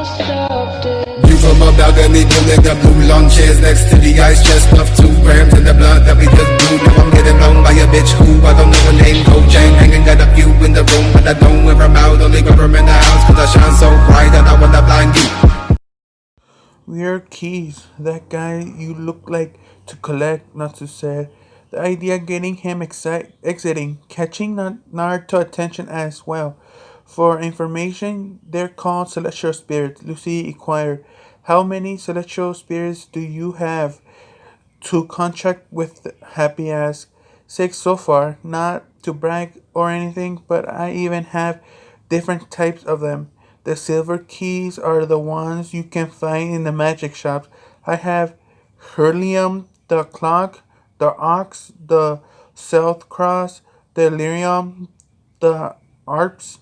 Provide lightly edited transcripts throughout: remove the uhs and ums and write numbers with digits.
View from a balcony, building the blue lawn chairs next to the ice chest of 2 grams in the blunt that we just blew. Now I'm getting blown by a bitch who I don't know her name. Cold chain hanging, got a few in the room, but I don't wear them out. Only wear them in the house, cause I shine so bright that I wanna blind you. Weird keys. That guy you look like to collect, Natsu said. The idea getting him exiting, catching Naruto attention as well. For information, they're called celestial spirits. Lucy inquired, how many celestial spirits do you have to contract with? Happy asked. 6 so far, not to brag or anything, but I even have different types of them. The silver keys are the ones you can find in the magic shops. I have Hurlium, the clock, the ox, the south cross, the lyrium, the arps,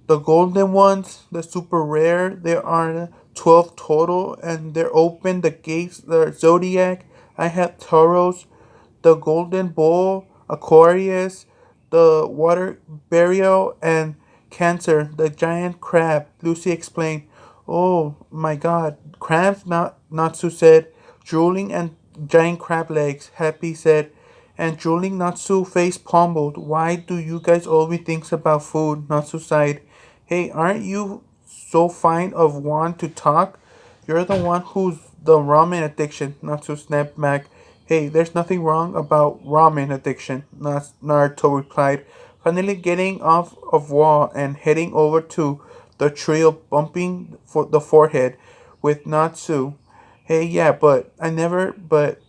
the golden ones, the super rare. There are 12 total, and they're open. The gates, the zodiac. I have Tauros, the golden bull, Aquarius, the water burial, and Cancer, the giant crab. Lucy explained. Oh my god, crabs, not Natsu said. Drooling and giant crab legs, Happy said. And drooling, Natsu face pummeled. Why do you guys always think about food? Natsu sighed. Hey, aren't you so fine of one to talk? You're the one who's the ramen addiction, Natsu snapped back. Hey, there's nothing wrong about ramen addiction, Naruto replied, finally getting off of wall and heading over to the trio, bumping for the forehead with Natsu. Hey, yeah, but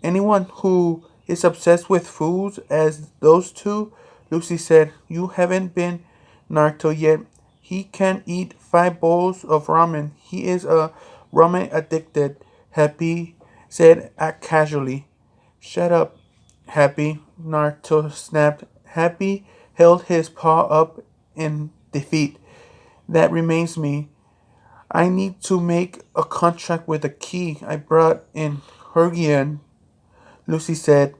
anyone who is obsessed with foods as those two, Lucy said, you haven't been Naruto yet. He can eat 5 bowls of ramen. He is a ramen addicted, Happy said casually. Shut up, Happy, Naruto snapped. Happy held his paw up in defeat. That reminds me, I need to make a contract with a key I brought in Hergian, Lucy said.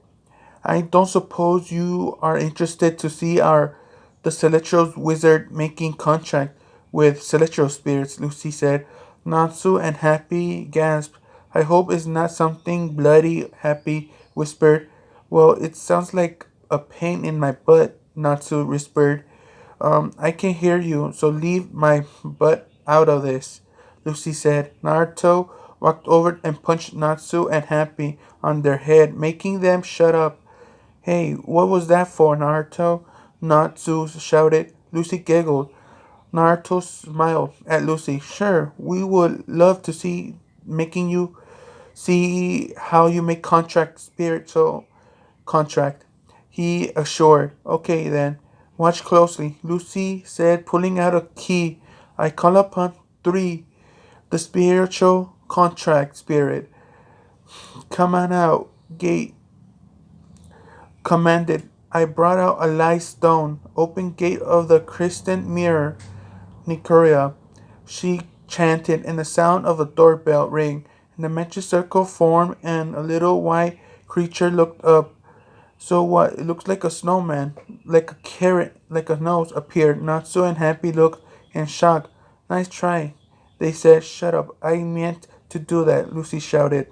I don't suppose you are interested to see the celestial wizard making contract with celestial spirits, Lucy said. Natsu and Happy gasped. I hope it's not something bloody, Happy whispered. Well, it sounds like a pain in my butt, Natsu whispered. I can hear you, so leave my butt out of this, Lucy said. Naruto walked over and punched Natsu and Happy on their head, making them shut up. Hey, what was that for, Naruto? Natsu shouted. Lucy giggled. Naruto smiled at Lucy. Sure, we would love to see how you make contract spiritual contract, he assured. Okay then, watch closely, Lucy said, pulling out a key. I call upon 3, the spiritual contract spirit. Come on out, gate commanded. I brought out a light stone. Open gate of the Christian mirror, Nikoria, she chanted, and the sound of a doorbell ring. And the magic circle formed, and a little white creature looked up. So what? It looks like a snowman, like a carrot, like a nose appeared. Natsu and Happy looked in shock. Nice try, they said. Shut up, I meant to do that, Lucy shouted.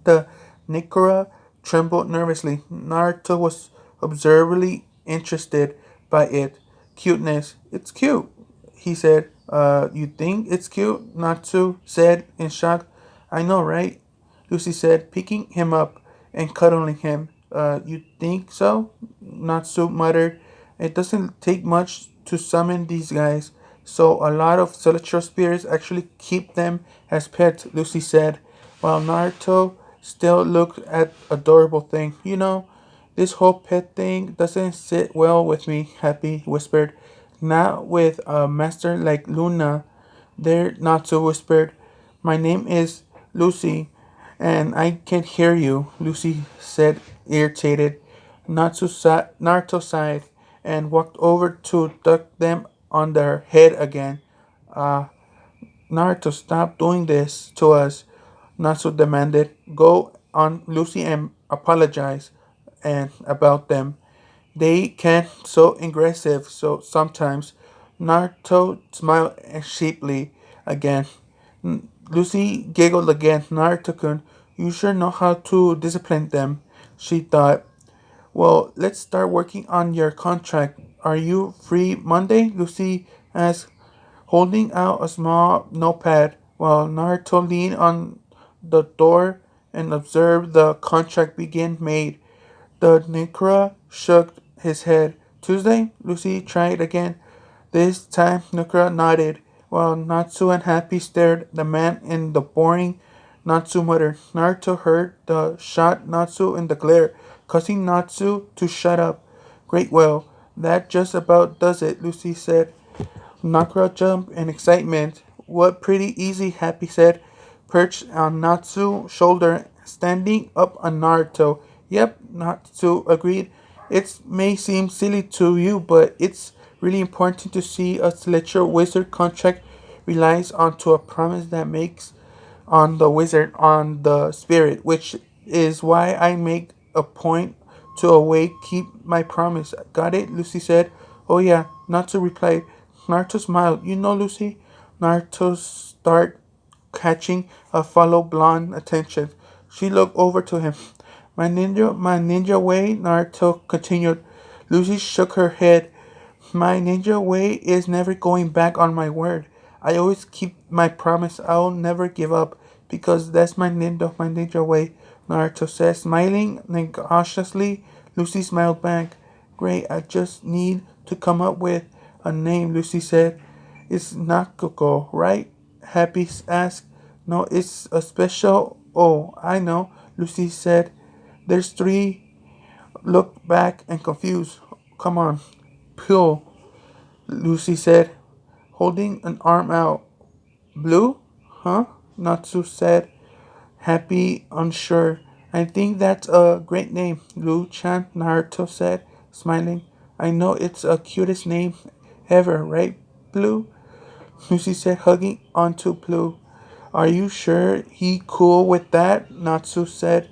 The Nikora trembled nervously. Naruto was observably interested by it. Cuteness. It's cute, he said. You think it's cute? Natsu said in shock. I know, right? Lucy said, picking him up and cuddling him. You think so? Natsu muttered. It doesn't take much to summon these guys, so a lot of celestial spirits actually keep them as pets, Lucy said, while Naruto still looked at adorable thing. You know, this whole pet thing doesn't sit well with me, Happy whispered. Not with a master like Luna. There, Natsu whispered. My name is Lucy, and I can hear you, Lucy said, irritated. Naruto sighed and walked over to duck them on their head again. Ah, Naruto, stop doing this to us, Natsu demanded. Go on, Lucy, and apologize and about them. They can so aggressive so sometimes. Naruto smiled sheepishly again. Lucy giggled again. Naruto-kun, you sure know how to discipline them, she thought. Well, let's start working on your contract. Are you free Monday? Lucy asked, holding out a small notepad while Naruto leaned on the door and observed the contract being made. The Nikra shook his head. Tuesday? Lucy tried again. This time Nikra nodded, while Natsu and Happy stared the man in the boring. Natsu muttered. Naruto heard the shot Natsu in the glare, causing Natsu to shut up. Great, well, that just about does it, Lucy said. Nakra jumped in excitement. What pretty easy, Happy said, perched on Natsu's shoulder, standing up on Naruto. Yep, Natsu agreed. It may seem silly to you, but it's really important to see a celestial wizard contract relies onto a promise that makes on the wizard on the spirit, which is why I make a point to always keep my promise. Got it? Lucy said. Oh yeah, Natsu replied. Naruto smiled. You know, Lucy? Naruto started catching a fellow blonde attention. She looked over to him. My ninja way, Naruto continued. Lucy shook her head. My ninja way is never going back on my word. I always keep my promise. I'll never give up because that's my ninja way. Naruto said, smiling cautiously. Lucy smiled back. Great, I just need to come up with a name, Lucy said. It's Nakuko, right? Happy asked. No, it's a special. Oh, I know, Lucy said. There's three. Looked back and confused. Come on. Pure, Lucy said, holding an arm out. Blue? Huh? Natsu said, happy, unsure. I think that's a great name, Lu-chan, Naruto said, smiling. I know it's the cutest name ever, right, Blue? Lucy said, hugging onto Blue. Are you sure he cool with that? Natsu said.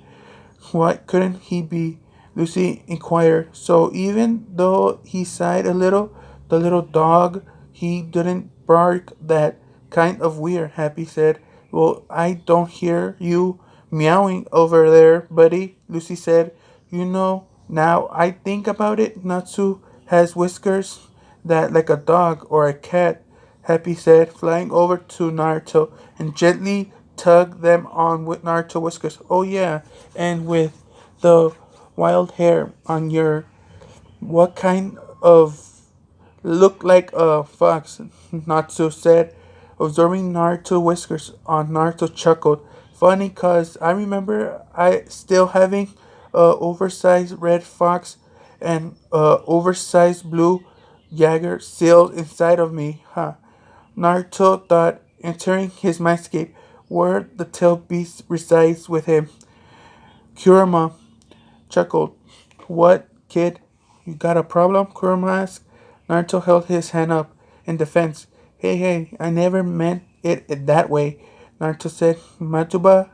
What couldn't he be? Lucy inquired. So even though he sighed a little, the little dog, he didn't bark that kind of weird, Happy said. Well, I don't hear you meowing over there, buddy, Lucy said. You know, now I think about it, Natsu has whiskers that like a dog or a cat, Happy said, flying over to Naruto and gently tugged them on with Naruto whiskers. Oh yeah, and with the wild hair on your what kind of look like a fox, Natsu said, observing Naruto whiskers on Naruto chuckled. Funny cause I remember I still having a oversized red fox and a oversized blue Jaeger sealed inside of me, huh? Naruto thought, entering his mindscape, where the tail beast resides with him. Kurama chuckled. What, kid? You got a problem? Kurama asked. Naruto held his hand up in defense. Hey, I never meant it that way. Naruto said, Matuba,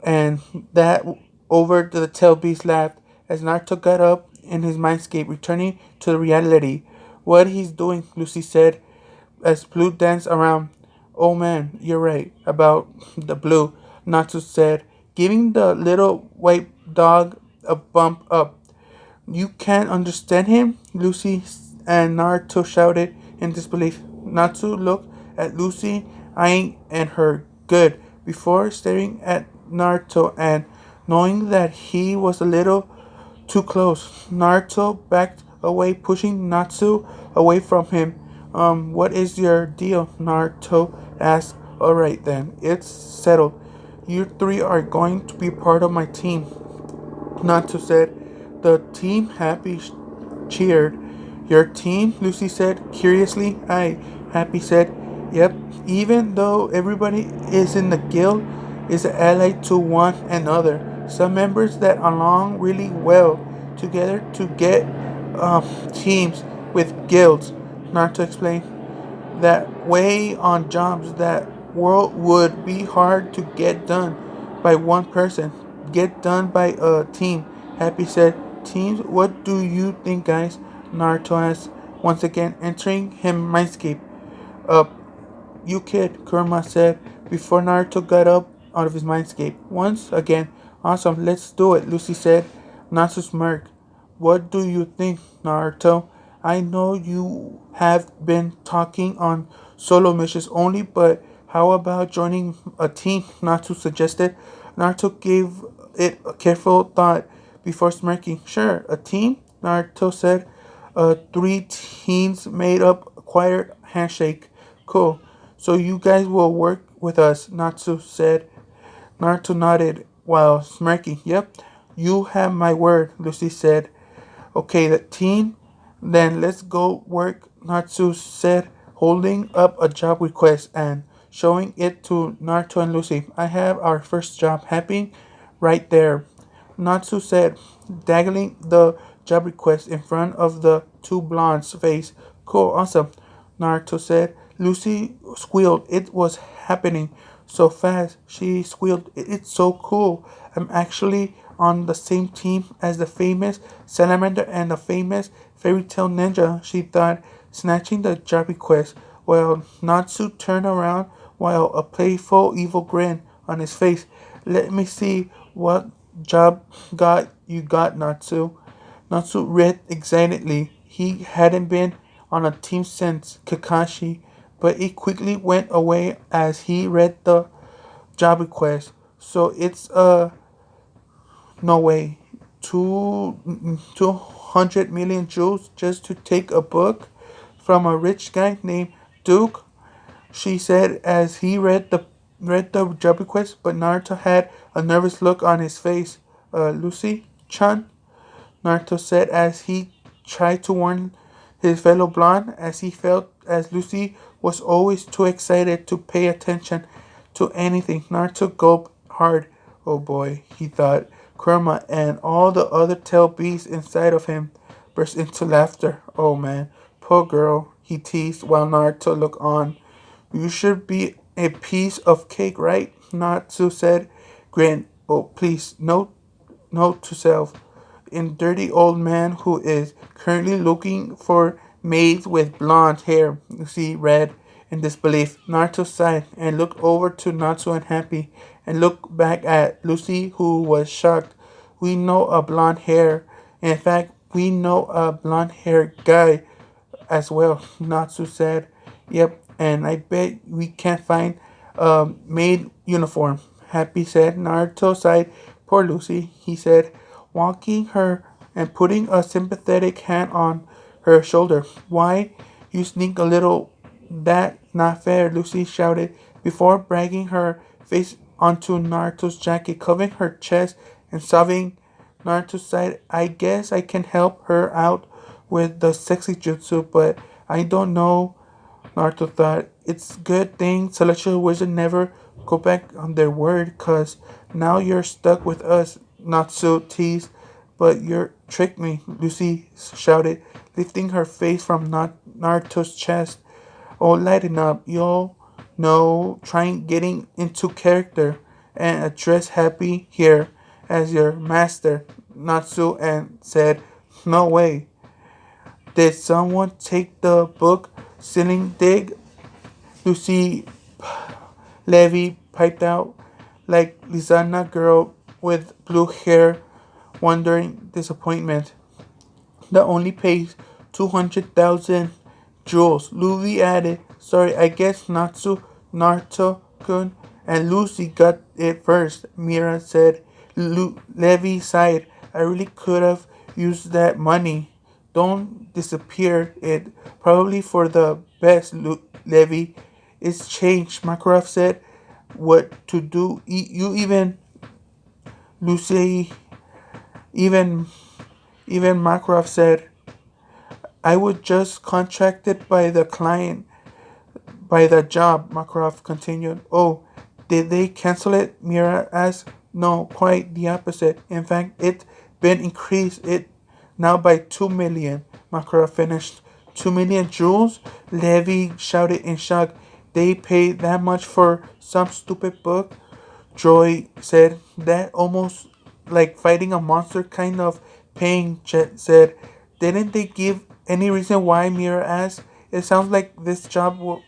and that over to the tail beast laughed as Naruto got up in his mindscape, returning to the reality. What he's doing, Lucy said, as Blue danced around. Oh man, you're right about the blue, Natsu said, giving the little white dog a bump up. You can't understand him? Lucy and Naruto shouted in disbelief. Natsu looked at Lucy, eyeing and her good, before staring at Naruto and knowing that he was a little too close. Naruto backed away, pushing Natsu away from him. What is your deal? Naruto asked. Alright then, it's settled. You three are going to be part of my team, Natsu said. The team Happy cheered. Your team? Lucy said curiously. Aye, Happy said. Yep, even though everybody is in the guild is allied to one another. Some members that along really well together to get teams with guilds, Naruto explained. That way on jobs that world would be hard to get done by one person. Get done by a team. Happy said. Teams, what do you think, guys? Naruto asked, once again entering him mindscape. you kid, Kurama said before Naruto got up out of his mindscape. Once again, awesome, let's do it, Lucy said. Natsu smirked. What do you think, Naruto? I know you have been talking on solo missions only, but how about joining a team? Natsu suggested. Naruto gave it a careful thought before smirking. Sure, a team? Naruto said. Three teens made up a quiet handshake. Cool. So you guys will work with us, Natsu said. Naruto nodded while smirking. Yep, you have my word, Lucy said. Okay, the teen, then let's go work, Natsu said, holding up a job request and showing it to Naruto and Lucy. I have our first job happening right there, Natsu said, dangling the job request in front of the two blondes' face. Cool, awesome, Naruto said. Lucy squealed. It was happening so fast. She squealed. It's so cool. I'm actually on the same team as the famous salamander and the famous fairy tale ninja, she thought, snatching the job request, while Natsu turned around while a playful evil grin on his face. Let me see what job got, Natsu. Natsu read excitedly. He hadn't been on a team since Kakashi, but it quickly went away as he read the job request. So it's no way. 200 million jewels just to take a book from a rich guy named Duke, she said as he read the job request, but Naruto had a nervous look on his face. Lucy-chan, Naruto said as he tried to warn his fellow blonde, as he felt as Lucy was always too excited to pay attention to anything. Naruto gulped hard. Oh boy, he thought. Kurama and all the other tail beasts inside of him burst into laughter. Oh man, poor girl, he teased while Naruto looked on. You should be a piece of cake, right? Natsu said, grin. Oh, please, note to self. In dirty old man who is currently looking for maids with blonde hair. Lucy read in disbelief. Naruto sighed and looked over to Natsu and Happy and looked back at Lucy who was shocked. We know a blonde hair. In fact, we know a blonde hair guy as well, Natsu said. Yep, and I bet we can't find a maid uniform, Happy said. Naruto sighed. Poor Lucy, he said, walking her and putting a sympathetic hand on her shoulder. Why, you sneak a little. That not fair, Lucy shouted before dragging her face onto Naruto's jacket, covering her chest and sobbing. Naruto sighed. I guess I can help her out with the sexy jutsu, but I don't know. Naruto thought, it's good thing Celestial Wizard never go back on their word, cause now you're stuck with us, Natsu teased. But you tricked me, Lucy shouted, lifting her face from Naruto's chest. Oh, lighten up, you'll know, trying getting into character and address Happy here as your master, Natsu, and said, no way. Did someone take the book? Ceiling dig? Lucy Levy piped out like Lizana girl with blue hair, wondering disappointment. That only pays 200,000 jewels. Lucy added, sorry, I guess Natsu, Naruto-kun, and Lucy got it first, Mira said. Levy sighed. I really could have used that money. Don't disappear it. Probably for the best, Levy. It's changed, Makarov said. What to do? You even, Lucy, even Makarov said, I was just contracted by the client, by the job, Makarov continued. Oh, did they cancel it? Mira asked. No, quite the opposite. In fact, it's been increased it now by 2 million. Makarov finished. 2 million jewels? Levy shouted in shock. They paid that much for some stupid book? Joy said. That almost like fighting a monster kind of pain, Jet said. Didn't they give any reason why, Mira asked? It sounds like this job will